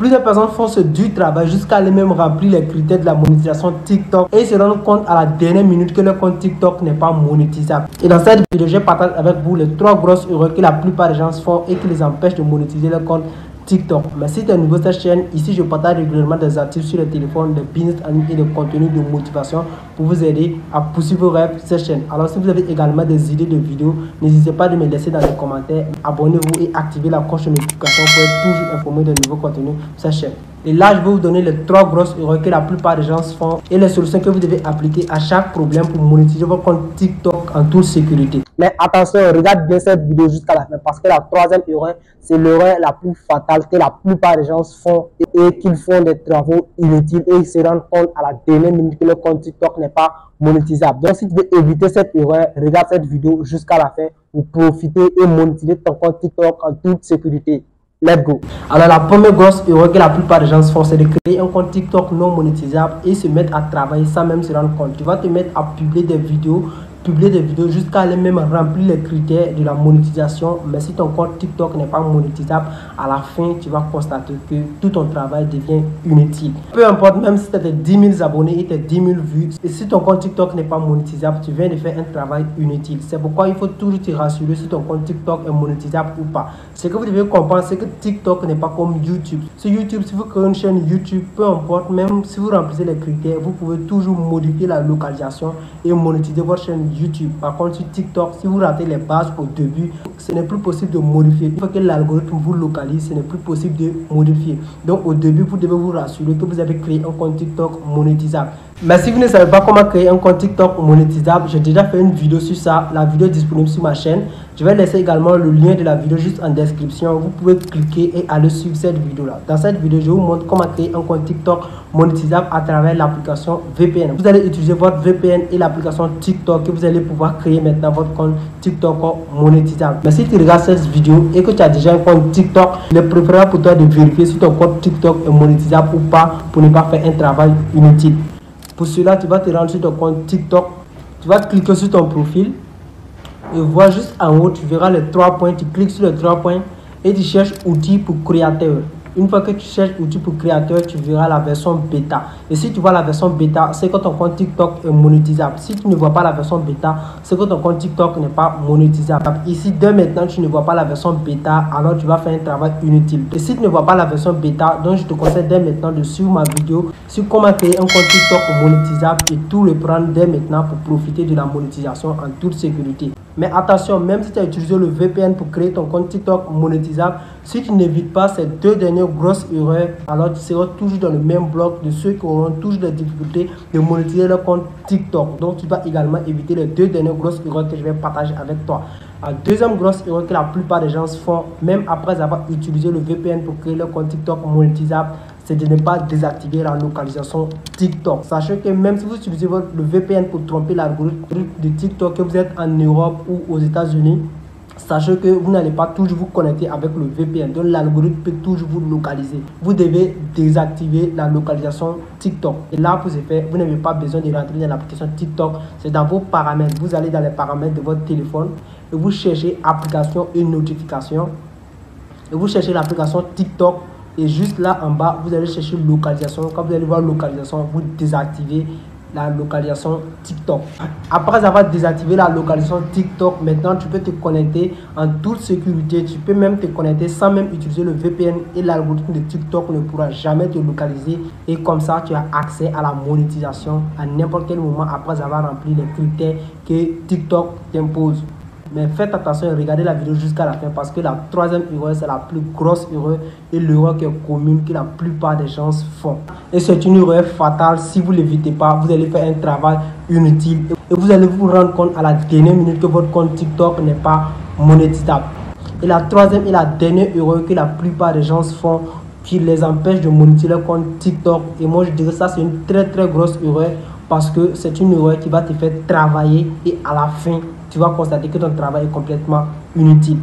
Plusieurs personnes font ce dur travail jusqu'à aller même remplir les critères de la monétisation TikTok et se rendent compte à la dernière minute que leur compte TikTok n'est pas monétisable. Et dans cette vidéo, je partage avec vous les 3 grosses erreurs que la plupart des gens font et qui les empêchent de monétiser leur compte TikTok. Mais si tu es nouveau sur cette chaîne, ici je partage régulièrement des articles sur les téléphones, des business en ligne et des contenus de motivation pour vous aider à poursuivre vos rêves sur cette chaîne. Alors si vous avez également des idées de vidéos, n'hésitez pas à me laisser dans les commentaires. Abonnez-vous et activez la cloche de notification pour être toujours informé de nouveaux contenus sur cette chaîne. Et là, je vais vous donner les 3 grosses erreurs que la plupart des gens font et les solutions que vous devez appliquer à chaque problème pour monétiser votre compte TikTok en toute sécurité. Mais attention, regarde bien cette vidéo jusqu'à la fin parce que la 3e erreur, c'est l'erreur la plus fatale que la plupart des gens font et qu'ils font des travaux inutiles et ils se rendent compte à la dernière minute que le compte TikTok n'est pas monétisable. Donc, si tu veux éviter cette erreur, regarde cette vidéo jusqu'à la fin pour profiter et monétiser ton compte TikTok en toute sécurité. Let's go. Alors la première grosse erreur que la plupart des gens font, c'est de créer un compte TikTok non monétisable et se mettre à travailler sans même se rendre compte. Tu vas te mettre à publier des vidéos jusqu'à aller même remplir les critères de la monétisation. Mais si ton compte TikTok n'est pas monétisable, à la fin, tu vas constater que tout ton travail devient inutile. Peu importe, même si tu as tes 10 000 abonnés et tes 10 000 vues, et si ton compte TikTok n'est pas monétisable, tu viens de faire un travail inutile. C'est pourquoi il faut toujours te rassurer si ton compte TikTok est monétisable ou pas. Ce que vous devez comprendre, c'est que TikTok n'est pas comme YouTube. Sur YouTube, si vous créez une chaîne YouTube, peu importe, même si vous remplissez les critères, vous pouvez toujours modifier la localisation et monétiser votre chaîne YouTube. Par contre, sur TikTok, si vous ratez les bases au début, ce n'est plus possible de modifier. Une fois que l'algorithme vous localise, ce n'est plus possible de modifier. Donc, au début, vous devez vous rassurer que vous avez créé un compte TikTok monétisable. Mais si vous ne savez pas comment créer un compte TikTok monétisable, j'ai déjà fait une vidéo sur ça. La vidéo est disponible sur ma chaîne. Je vais laisser également le lien de la vidéo juste en description. Vous pouvez cliquer et aller suivre cette vidéo-là. Dans cette vidéo, je vous montre comment créer un compte TikTok monétisable à travers l'application VPN. Vous allez utiliser votre VPN et l'application TikTok et vous allez pouvoir créer maintenant votre compte TikTok monétisable. Mais si tu regardes cette vidéo et que tu as déjà un compte TikTok, il est préférable pour toi de vérifier si ton compte TikTok est monétisable ou pas pour ne pas faire un travail inutile. Pour cela, tu vas te rendre sur ton compte TikTok, tu vas cliquer sur ton profil et vois juste en haut, tu verras les 3 points, tu cliques sur les 3 points et tu cherches outils pour créateur. Une fois que tu cherches outils pour créateur, tu verras la version bêta. Et si tu vois la version bêta, c'est que ton compte TikTok est monétisable. Si tu ne vois pas la version bêta, c'est que ton compte TikTok n'est pas monétisable. Ici, dès maintenant, tu ne vois pas la version bêta, alors tu vas faire un travail inutile. Et si tu ne vois pas la version bêta, donc je te conseille dès maintenant de suivre ma vidéo sur comment créer un compte TikTok monétisable et tout le prendre dès maintenant pour profiter de la monétisation en toute sécurité. Mais attention, même si tu as utilisé le VPN pour créer ton compte TikTok monétisable, si tu n'évites pas ces 2 dernières grosses erreurs, alors tu seras toujours dans le même bloc de ceux qui auront toujours des difficultés de monétiser leur compte TikTok. Donc tu vas également éviter les 2 dernières grosses erreurs que je vais partager avec toi. La deuxième grosse erreur que la plupart des gens font, même après avoir utilisé le VPN pour créer leur compte TikTok monétisable, c'est de ne pas désactiver la localisation TikTok. Sachez que même si vous utilisez le VPN pour tromper l'algorithme de TikTok, que vous êtes en Europe ou aux États-Unis, sachez que vous n'allez pas toujours vous connecter avec le VPN. Donc l'algorithme peut toujours vous localiser. Vous devez désactiver la localisation TikTok. Et là, pour ce faire, vous n'avez pas besoin de rentrer dans l'application TikTok. C'est dans vos paramètres. Vous allez dans les paramètres de votre téléphone et vous cherchez application et notification. Et vous cherchez l'application TikTok. Et juste là en bas, vous allez chercher localisation. Quand vous allez voir localisation, vous désactivez la localisation TikTok. Après avoir désactivé la localisation TikTok, maintenant tu peux te connecter en toute sécurité. Tu peux même te connecter sans même utiliser le VPN et l'algorithme de TikTok ne pourra jamais te localiser. Et comme ça, tu as accès à la monétisation à n'importe quel moment après avoir rempli les critères que TikTok t'impose. Mais faites attention et regardez la vidéo jusqu'à la fin parce que la 3e erreur, c'est la plus grosse erreur et l'erreur qui est commune que la plupart des gens font. Et c'est une erreur fatale. Si vous ne l'évitez pas, vous allez faire un travail inutile et vous allez vous rendre compte à la dernière minute que votre compte TikTok n'est pas monétisable. Et la 3e et la dernière erreur que la plupart des gens font qui les empêche de monétiser leur compte TikTok. Et moi, je dirais ça, c'est une très grosse erreur parce que c'est une erreur qui va te faire travailler et à la fin, tu vas constater que ton travail est complètement inutile.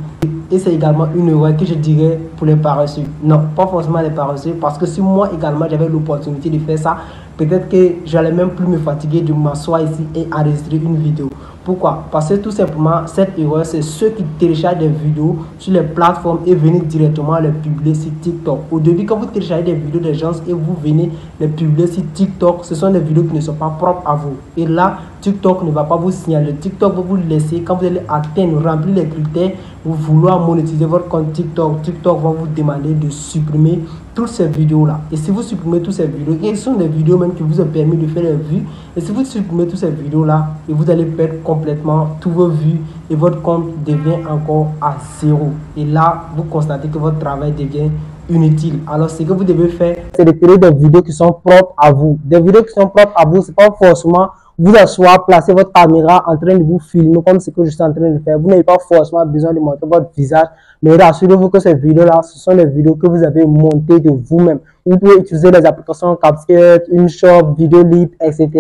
Et c'est également une erreur que je dirais pour les paresseux. Non, pas forcément les paresseux, parce que si moi également j'avais l'opportunité de faire ça, peut-être que j'allais même plus me fatiguer de m'asseoir ici et enregistrer une vidéo. Pourquoi? Parce que tout simplement, cette erreur, c'est ceux qui téléchargent des vidéos sur les plateformes et venez directement les publier sur TikTok. Au début, quand vous téléchargez des vidéos des gens et vous venez les publier sur TikTok, ce sont des vidéos qui ne sont pas propres à vous. Et là, TikTok ne va pas vous signaler. TikTok va vous laisser, quand vous allez atteindre, remplir les critères, vous vouloir monétiser votre compte TikTok. TikTok va vous demander de supprimer toutes ces vidéos-là. Et si vous supprimez toutes ces vidéos, et ce sont des vidéos même qui vous ont permis de faire des vues, et si vous supprimez toutes ces vidéos-là, et vous allez perdre complètement tous vos vues et votre compte devient encore à zéro. Et là, vous constatez que votre travail devient inutile. Alors, ce que vous devez faire, c'est de créer des vidéos qui sont propres à vous. Des vidéos qui sont propres à vous, c'est pas forcément vous asseoir, placer votre caméra en train de vous filmer comme ce que je suis en train de faire. Vous n'avez pas forcément besoin de montrer votre visage, mais rassurez-vous que ces vidéos-là, ce sont des vidéos que vous avez montées de vous-même. Vous pouvez utiliser les applications CapCut, InShot, Vidéolib, etc.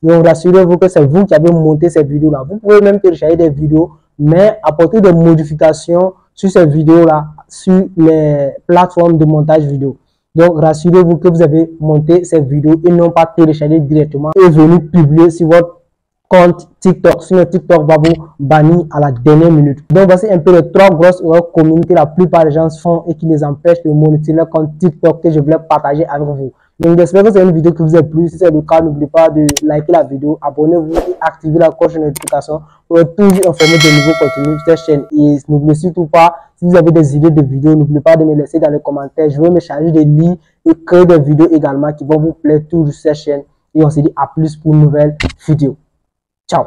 Donc, rassurez-vous que c'est vous qui avez monté ces vidéos-là. Vous pouvez même télécharger des vidéos, mais apporter des modifications sur ces vidéos-là, sur les plateformes de montage vidéo. Donc, rassurez-vous que vous avez monté ces vidéos et non pas téléchargé directement et venir publier sur votre compte TikTok. Sinon, TikTok va vous bannir à la dernière minute. Donc, voici un peu les 3 grosses erreurs communes que la plupart des gens font et qui les empêchent de monétiser leur compte TikTok que je voulais partager avec vous. Donc, j'espère que c'est une vidéo qui vous a plu. Si c'est le cas, n'oubliez pas de liker la vidéo, abonnez-vous et activez la cloche de notification pour être toujours informé de nouveaux contenus sur cette chaîne. Et n'oubliez surtout pas, si vous avez des idées de vidéos, n'oubliez pas de me laisser dans les commentaires. Je vais me charger de lire et créer des vidéos également qui vont vous plaire toujours sur cette chaîne. Et on se dit à plus pour une nouvelle vidéo. Ciao!